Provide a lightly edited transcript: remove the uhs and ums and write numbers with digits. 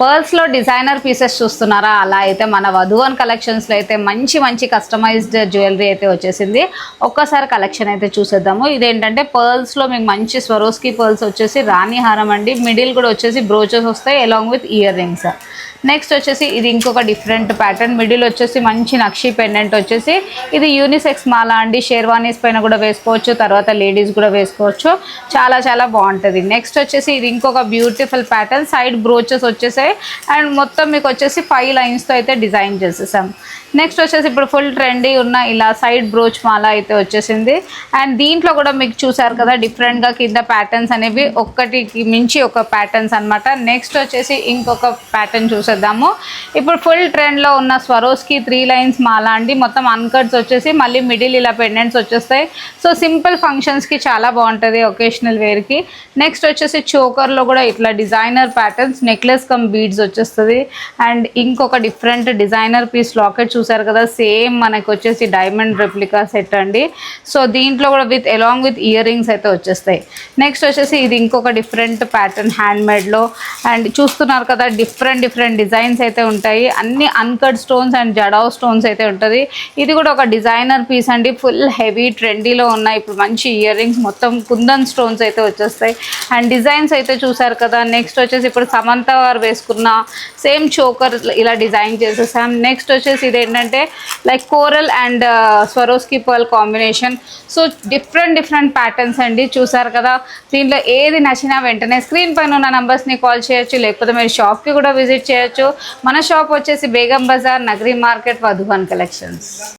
పర్ల్స్లో designer pieces చూస్తున్నారా? అలా అయితే మన వధువన్ కలెక్షన్స్లో అయితే మంచి మంచి కస్టమైజ్డ్ జ్యువెలరీ అయితే వచ్చేసింది. ఒక్కసారి కలెక్షన్ అయితే చూసేద్దాము. ఇదేంటంటే పర్ల్స్లో మీకు మంచి స్వరోస్కి పర్ల్స్ వచ్చేసి రాణి హారం అండి. మిడిల్ కూడా వచ్చేసి బ్రోచెస్ వస్తాయి along with ear rings. Next వచ్చేసి ఇది ఇంకొక డిఫరెంట్ ప్యాటర్న్. మిడిల్ వచ్చేసి మంచి నక్షి పెండెంట్ వచ్చేసి ఇది యూనిసెక్స్ మాల అండి. షేర్వానీస్ పైన కూడా వేసుకోవచ్చు, తర్వాత లేడీస్ కూడా వేసుకోవచ్చు. చాలా చాలా బాగుంటుంది. నెక్స్ట్ వచ్చేసి ఇది ఇంకొక బ్యూటిఫుల్ ప్యాటర్న్. సైడ్ బ్రోచెస్ వచ్చేసాయి అండ్ మొత్తం మీకు వచ్చేసి 5 లైన్స్తో అయితే డిజైన్ చేసేసాం. నెక్స్ట్ వచ్చేసి ఇప్పుడు ఫుల్ ట్రెండీ ఉన్న ఇలా సైడ్ బ్రోచ్ మాల అయితే వచ్చేసింది. అండ్ దీంట్లో కూడా మీకు చూసారు కదా డిఫరెంట్గా కింద ప్యాటర్న్స్ అనేవి ఒక్కటికి మించి ఒక ప్యాటర్న్స్ అనమాట. నెక్స్ట్ వచ్చేసి ఇంకొక ప్యాటర్న్ చూసేద్దాము. ఇప్పుడు ఫుల్ ట్రెండ్లో ఉన్న స్వరోస్కి 3 లైన్స్ మాల అండి. మొత్తం అన్కట్స్ వచ్చేసి మళ్ళీ మిడిల్ ఇలా పెండెంట్స్ వచ్చేస్తాయి. సో సింపుల్ ఫంక్షన్స్కి చాలా బాగుంటుంది, ఒకేషనల్ వేర్కి. నెక్స్ట్ వచ్చేసి చోకర్లో కూడా ఇట్లా designer patterns, necklace come beads వచ్చేస్తుంది. అండ్ ఇంకొక డిఫరెంట్ డిజైనర్ పీస్ లాకెట్ చూసారు కదా, సేమ్ మనకు వచ్చేసి డైమండ్ రెప్లికా సెట్ అండి. సో దీంట్లో కూడా అలాంగ్ విత్ ఇయర్ రింగ్స్ అయితే వచ్చేస్తాయి. నెక్స్ట్ వచ్చేసి ఇది ఇంకొక డిఫరెంట్ ప్యాటర్న్ హ్యాండ్మేడ్లో. అండ్ చూస్తున్నారు కదా డిఫరెంట్ డిజైన్స్ అయితే ఉంటాయి. అన్ని uncut stones and jadau stones అయితే ఉంటుంది. ఇది కూడా ఒక డిజైనర్ పీస్ అండి. ఫుల్ హెవీ ట్రెండీలో ఉన్నాయి ఇప్పుడు మంచి ఇయర్ రింగ్స్, మొత్తం కుందన్ స్టోన్స్ అయితే వచ్చేస్తాయి. అండ్ డిజైన్స్ అయితే చూసారు కదా. నెక్స్ట్ వచ్చేసి ఇప్పుడు సమంత వారు వేసుకున్న సేమ్ చోకర్ ఇలా డిజైన్ చేసేసాం. నెక్స్ట్ వచ్చేసి ఇది ఏంటంటే like coral and Swarovski pearl combination. So different patterns అండి. చూసారు కదా, దీంట్లో ఏది నచ్చినా వెంటనే స్క్రీన్ పైన ఉన్న నంబర్స్ని కాల్ చేయొచ్చు, లేకపోతే మీరు షాప్కి కూడా విజిట్ చేయొచ్చు. మన షాప్ వచ్చేసి బేగం బజార్, నగరీ మార్కెట్, వధువన్ కలెక్షన్స్.